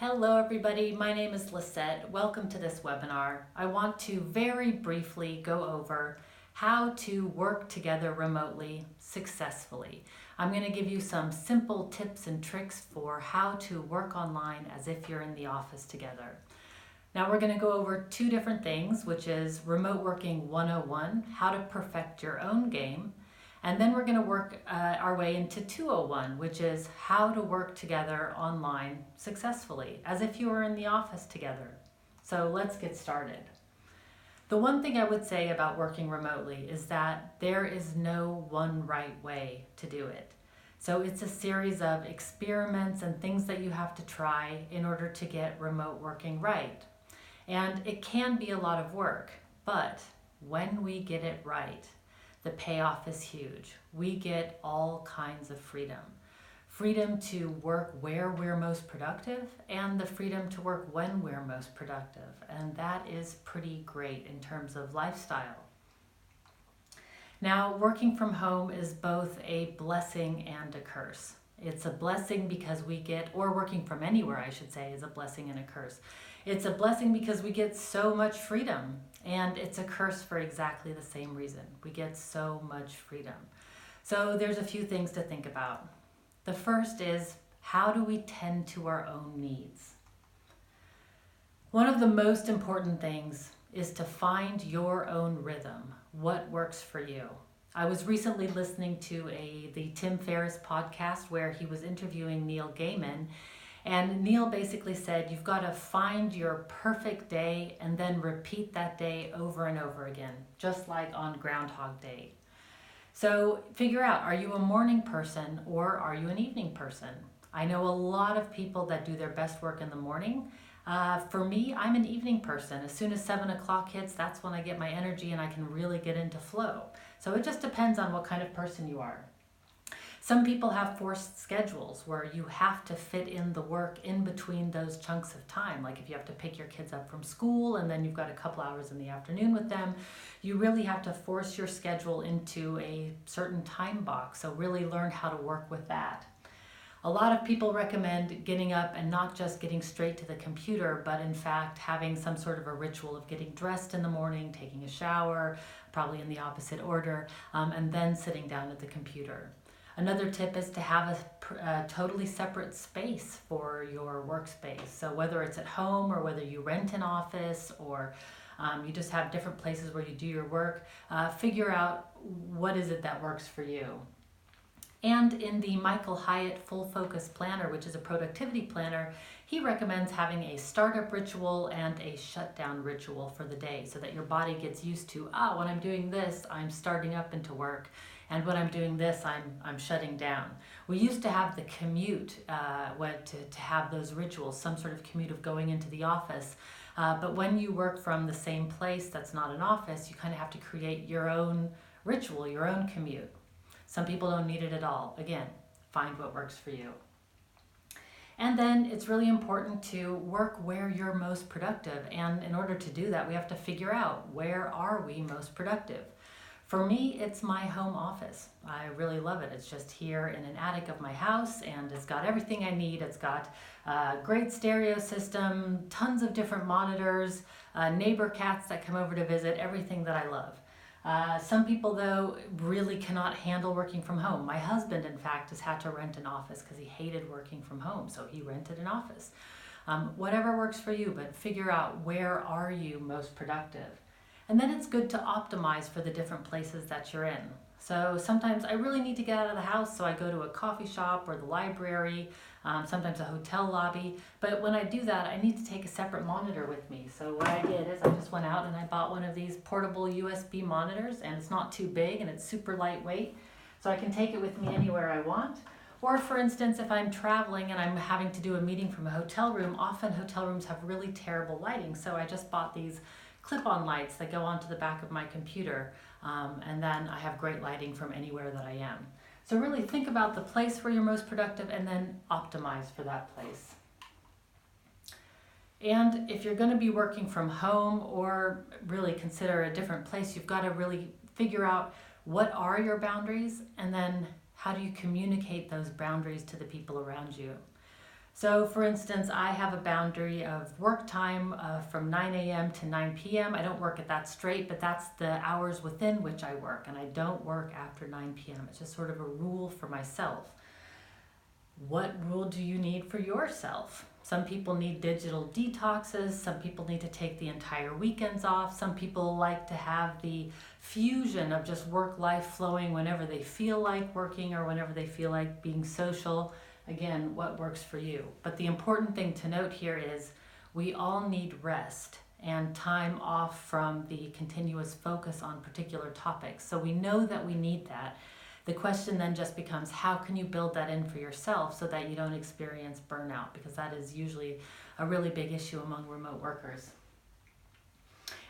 Hello everybody, my name is Lisette. Welcome to this webinar. I want to very briefly go over how to work together remotely successfully. I'm going to give you some simple tips and tricks for how to work online as if you're in the office together. Now we're going to go over two different things, which is Remote Working 101, how to perfect your own game. And then we're going to work our way into 201, which is how to work together online successfully, as if you were in the office together. So let's get started. The one thing I would say about working remotely is that there is no one right way to do it. So it's a series of experiments and things that you have to try in order to get remote working right. And it can be a lot of work, but when we get it right, the payoff is huge. We get all kinds of freedom. Freedom to work where we're most productive and the freedom to work when we're most productive. And that is pretty great in terms of lifestyle. Now, working from home is both a blessing and a curse. It's a blessing because we get, or working from anywhere, I should say, is a blessing and a curse. It's a blessing because we get so much freedom, and it's a curse for exactly the same reason. We get so much freedom. So there's a few things to think about. The first is, how do we tend to our own needs? One of the most important things is to find your own rhythm, what works for you. I was recently listening to the Tim Ferriss podcast where he was interviewing Neil Gaiman, and Neil basically said you've got to find your perfect day and then repeat that day over and over again, just like on Groundhog Day. So figure out, are you a morning person or are you an evening person? I know a lot of people that do their best work in the morning. For me, I'm an evening person. As soon as 7 o'clock hits, that's when I get my energy and I can really get into flow. So it just depends on what kind of person you are. Some people have forced schedules where you have to fit in the work in between those chunks of time. Like if you have to pick your kids up from school and then you've got a couple hours in the afternoon with them, you really have to force your schedule into a certain time box. So really learn how to work with that. A lot of people recommend getting up and not just getting straight to the computer, but in fact having some sort of a ritual of getting dressed in the morning, taking a shower, probably in the opposite order, and then sitting down at the computer. Another tip is to have a totally separate space for your workspace. So whether it's at home or whether you rent an office or you just have different places where you do your work, figure out what is it that works for you. And in the Michael Hyatt Full Focus Planner, which is a productivity planner, he recommends having a startup ritual and a shutdown ritual for the day so that your body gets used to, when I'm doing this, I'm starting up into work. And when I'm doing this, I'm shutting down. We used to have the commute, to have those rituals, some sort of commute of going into the office. But when you work from the same place that's not an office, you kind of have to create your own ritual, your own commute. Some people don't need it at all. Again, find what works for you. And then it's really important to work where you're most productive. And in order to do that, we have to figure out, where are we most productive? For me, it's my home office. I really love it. It's just here in an attic of my house, and it's got everything I need. It's got a great stereo system, tons of different monitors, neighbor cats that come over to visit, everything that I love. Some people, though, really cannot handle working from home. My husband, in fact, has had to rent an office because he hated working from home, so he rented an office. Whatever works for you, but figure out, where are you most productive? And then it's good to optimize for the different places that you're in. So sometimes I really need to get out of the house, so I go to a coffee shop or the library, sometimes a hotel lobby. But when I do that, I need to take a separate monitor with me. So what I did is I just went out and I bought one of these portable USB monitors, and it's not too big and it's super lightweight. So I can take it with me anywhere I want. Or for instance, if I'm traveling and I'm having to do a meeting from a hotel room, often hotel rooms have really terrible lighting. So I just bought these clip-on lights that go onto the back of my computer, and then I have great lighting from anywhere that I am. So really think about the place where you're most productive and then optimize for that place. And if you're going to be working from home or really consider a different place, you've got to really figure out, what are your boundaries, and then how do you communicate those boundaries to the people around you. So for instance, I have a boundary of work time from 9 a.m. to 9 p.m. I don't work at that straight, but that's the hours within which I work, and I don't work after 9 p.m. It's just sort of a rule for myself. What rule do you need for yourself? Some people need digital detoxes. Some people need to take the entire weekends off. Some people like to have the fusion of just work life flowing whenever they feel like working or whenever they feel like being social. Again, what works for you. But the important thing to note here is we all need rest and time off from the continuous focus on particular topics. So we know that we need that. The question then just becomes, how can you build that in for yourself so that you don't experience burnout? Because that is usually a really big issue among remote workers.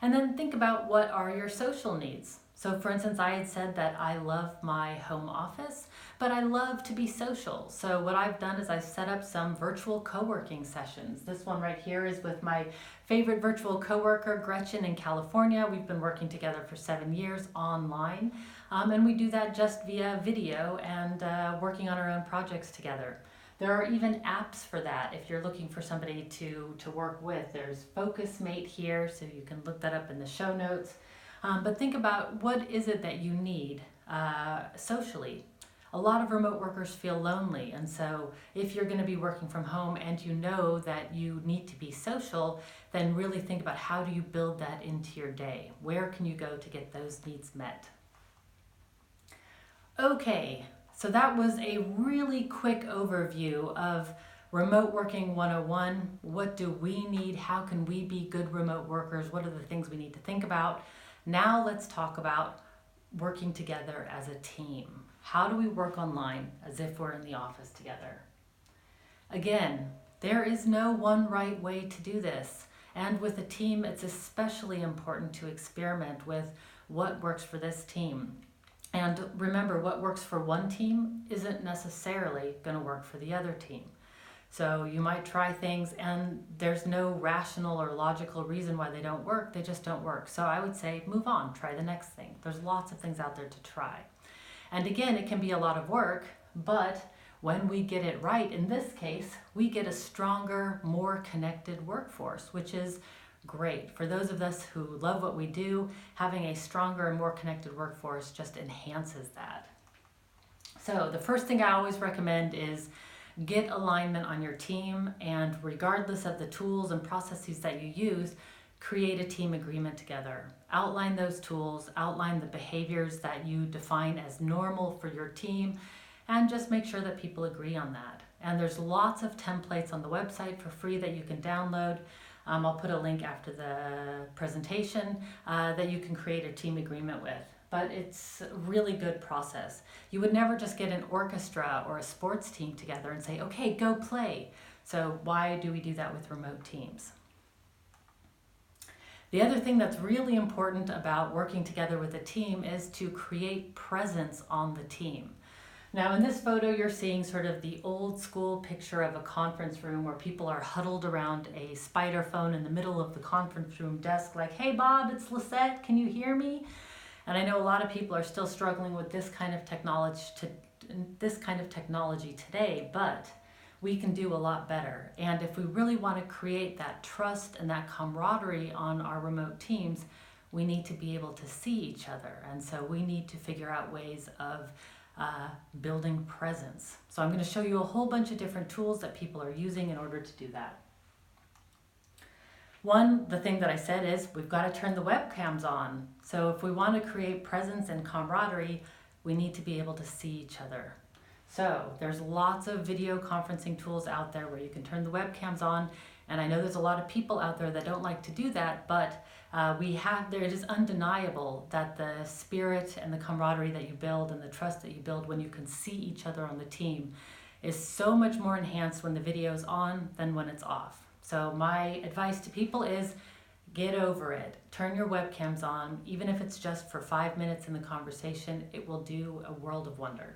And then think about, what are your social needs? So for instance, I had said that I love my home office, but I love to be social. So what I've done is I've set up some virtual co-working sessions. This one right here is with my favorite virtual coworker, Gretchen, in California. We've been working together for 7 years online. And we do that just via video and working on our own projects together. There are even apps for that if you're looking for somebody to work with. There's FocusMate here, so you can look that up in the show notes. But think about, what is it that you need socially? A lot of remote workers feel lonely, and so if you're going to be working from home and you know that you need to be social, then really think about, how do you build that into your day? Where can you go to get those needs met? Okay, so that was a really quick overview of Remote Working 101. What do we need? How can we be good remote workers? What are the things we need to think about? Now let's talk about working together as a team. How do we work online as if we're in the office together? Again, there is no one right way to do this. And with a team, it's especially important to experiment with what works for this team. And remember, what works for one team isn't necessarily going to work for the other team. So you might try things and there's no rational or logical reason why they don't work. They just don't work. So I would say, move on, try the next thing. There's lots of things out there to try. And again, it can be a lot of work, but when we get it right, in this case, we get a stronger, more connected workforce, which is great. For those of us who love what we do, having a stronger and more connected workforce just enhances that. So the first thing I always recommend is get alignment on your team, and regardless of the tools and processes that you use, create a team agreement together. Outline those tools, outline the behaviors that you define as normal for your team, and just make sure that people agree on that. And there's lots of templates on the website for free that you can download. I'll put a link after the presentation that you can create a team agreement with. But it's a really good process. You would never just get an orchestra or a sports team together and say, okay, go play. So why do we do that with remote teams? The other thing that's really important about working together with a team is to create presence on the team. Now in this photo, you're seeing sort of the old school picture of a conference room where people are huddled around a spider phone in the middle of the conference room desk like, hey Bob, it's Lisette, can you hear me? And I know a lot of people are still struggling with this kind of technology today, but we can do a lot better. And if we really want to create that trust and that camaraderie on our remote teams, we need to be able to see each other. And so we need to figure out ways of building presence. So I'm going to show you a whole bunch of different tools that people are using in order to do that. One, the thing that I said is we've got to turn the webcams on. So if we want to create presence and camaraderie, we need to be able to see each other. So there's lots of video conferencing tools out there where you can turn the webcams on. And I know there's a lot of people out there that don't like to do that, but it is undeniable that the spirit and the camaraderie that you build and the trust that you build when you can see each other on the team is so much more enhanced when the video is on than when it's off. So my advice to people is get over it. Turn your webcams on, even if it's just for 5 minutes in the conversation, it will do a world of wonder.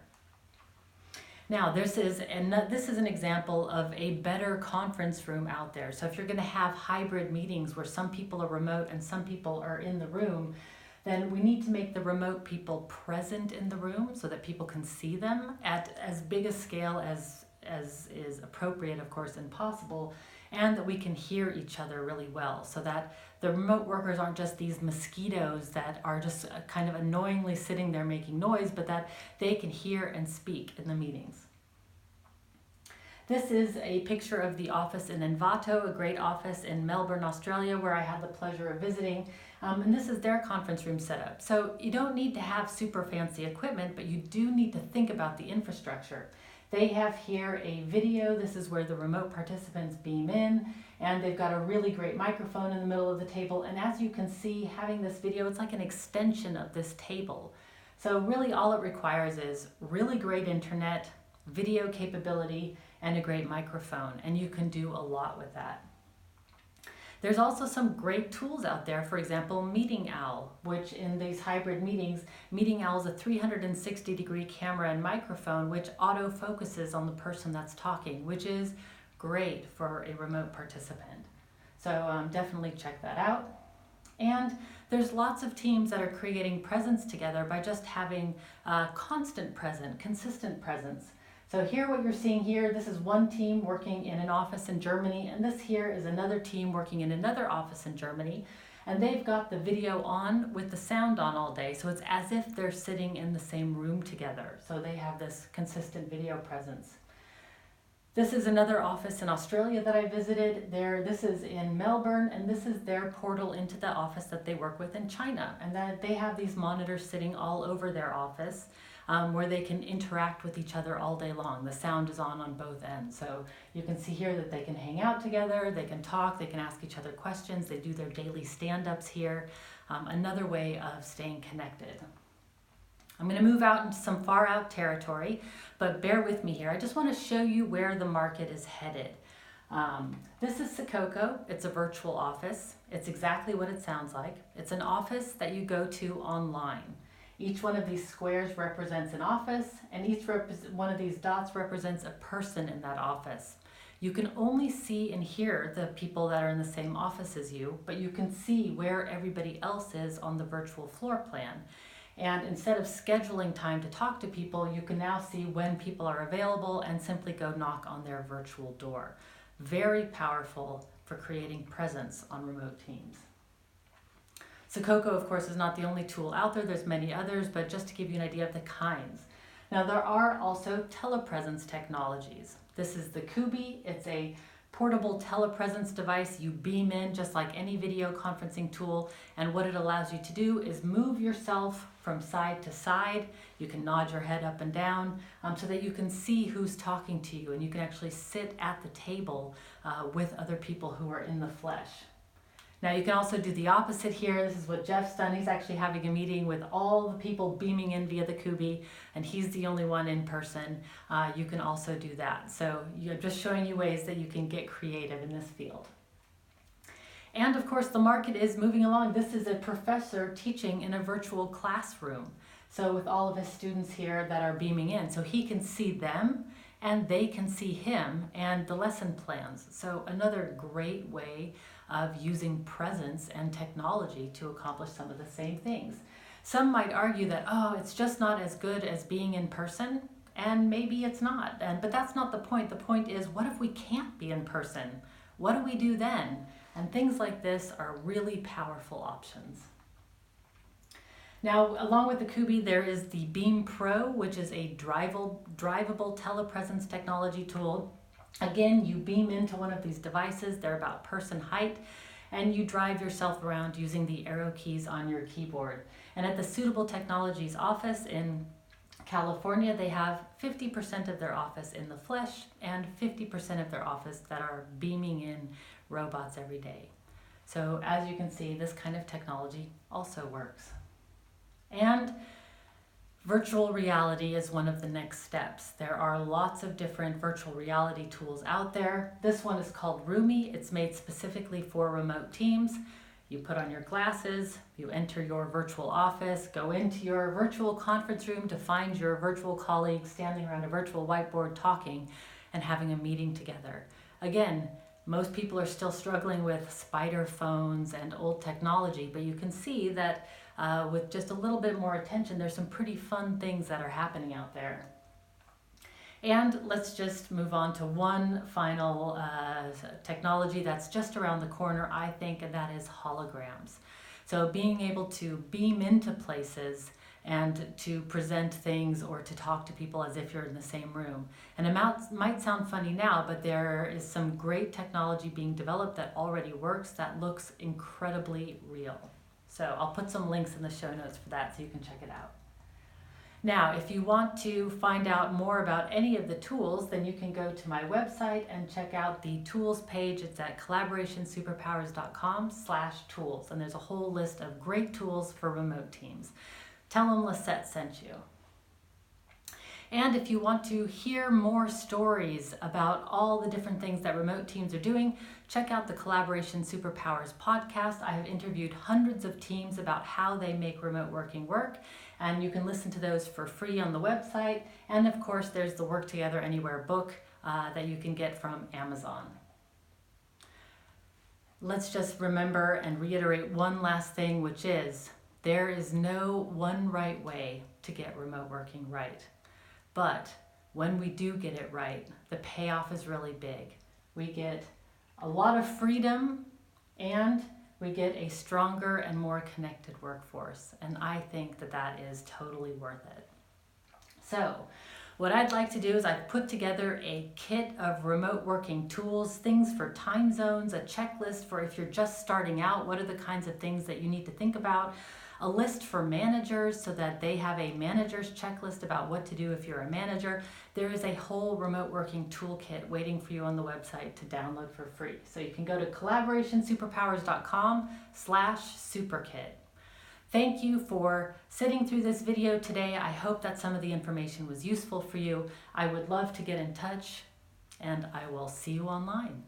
Now, this is an example of a better conference room out there. So if you're going to have hybrid meetings where some people are remote and some people are in the room, then we need to make the remote people present in the room so that people can see them at as big a scale as as is appropriate, of course, and possible, and that we can hear each other really well, so that the remote workers aren't just these mosquitoes that are just kind of annoyingly sitting there making noise, but that they can hear and speak in the meetings. This is a picture of the office in Envato, a great office in Melbourne, Australia, where I had the pleasure of visiting. And this is their conference room setup. So you don't need to have super fancy equipment, but you do need to think about the infrastructure. They have here a video. This is where the remote participants beam in, and they've got a really great microphone in the middle of the table. And as you can see, having this video, it's like an extension of this table. So really all it requires is really great internet, video capability, and a great microphone, and you can do a lot with that. There's also some great tools out there, for example, Meeting Owl, which in these hybrid meetings, Meeting Owl is a 360-degree camera and microphone which auto-focuses on the person that's talking, which is great for a remote participant. So definitely check that out. And there's lots of teams that are creating presence together by just having consistent presence. So here, what you're seeing here, this is one team working in an office in Germany, and this here is another team working in another office in Germany, and they've got the video on with the sound on all day, so it's as if they're sitting in the same room together. So they have this consistent video presence. This is another office in Australia that I visited. This is in Melbourne, and this is their portal into the office that they work with in China, and that they have these monitors sitting all over their office. Where they can interact with each other all day long. The sound is on both ends. So you can see here that they can hang out together, they can talk, they can ask each other questions, they do their daily stand-ups here. Another way of staying connected. I'm going to move out into some far out territory, but bear with me here. I just want to show you where the market is headed. This is Sococo. It's a virtual office. It's exactly what it sounds like. It's an office that you go to online. Each one of these squares represents an office, and each one of these dots represents a person in that office. You can only see and hear the people that are in the same office as you, but you can see where everybody else is on the virtual floor plan. And instead of scheduling time to talk to people, you can now see when people are available and simply go knock on their virtual door. Very powerful for creating presence on remote teams. Sococo, of course, is not the only tool out there. There's many others, but just to give you an idea of the kinds. Now, there are also telepresence technologies. This is the Kubi. It's a portable telepresence device. You beam in just like any video conferencing tool, and what it allows you to do is move yourself from side to side. You can nod your head up and down so that you can see who's talking to you, and you can actually sit at the table with other people who are in the flesh. Now you can also do the opposite here. This is what Jeff's done. He's actually having a meeting with all the people beaming in via the Kubi, and he's the only one in person. You can also do that. So you're just showing you ways that you can get creative in this field. And of course, the market is moving along. This is a professor teaching in a virtual classroom. So with all of his students here that are beaming in, so he can see them and they can see him and the lesson plans. So another great way of using presence and technology to accomplish some of the same things. Some might argue that, oh, it's just not as good as being in person, and maybe it's not. But that's not the point. The point is, what if we can't be in person? What do we do then? And things like this are really powerful options. Now, along with the Kubi, there is the Beam Pro, which is a drivable telepresence technology tool. Again, you beam into one of these devices. They're about person height, and you drive yourself around using the arrow keys on your keyboard. And at the Suitable Technologies office in California, they have 50% of their office in the flesh and 50% of their office that are beaming in robots every day. So as you can see, this kind of technology also works. And virtual reality is one of the next steps. There are lots of different virtual reality tools out there. This one is called Roomy. It's made specifically for remote teams. You put on your glasses, you enter your virtual office, go into your virtual conference room to find your virtual colleagues standing around a virtual whiteboard talking and having a meeting together. Again, most people are still struggling with spider phones and old technology, but you can see that with just a little bit more attention, there's some pretty fun things that are happening out there. And let's just move on to one final technology that's just around the corner, I think, and that is holograms. So being able to beam into places and to present things or to talk to people as if you're in the same room. And it might sound funny now, but there is some great technology being developed that already works that looks incredibly real. So I'll put some links in the show notes for that so you can check it out. Now, if you want to find out more about any of the tools, then you can go to my website and check out the tools page. It's at collaborationsuperpowers.com/tools, and there's a whole list of great tools for remote teams. Tell them Lisette sent you. And if you want to hear more stories about all the different things that remote teams are doing, check out the Collaboration Superpowers podcast. I have interviewed hundreds of teams about how they make remote working work, and you can listen to those for free on the website. And of course, there's the Work Together Anywhere book that you can get from Amazon. Let's just remember and reiterate one last thing, which is there is no one right way to get remote working right. But when we do get it right, the payoff is really big. We get a lot of freedom and we get a stronger and more connected workforce. And I think that that is totally worth it. So what I'd like to do is I've put together a kit of remote working tools, things for time zones, a checklist for if you're just starting out, what are the kinds of things that you need to think about, a list for managers so that they have a manager's checklist about what to do if you're a manager. There is a whole remote working toolkit waiting for you on the website to download for free. So you can go to collaborationsuperpowers.com/superkit. Thank you for sitting through this video today. I hope that some of the information was useful for you. I would love to get in touch, and I will see you online.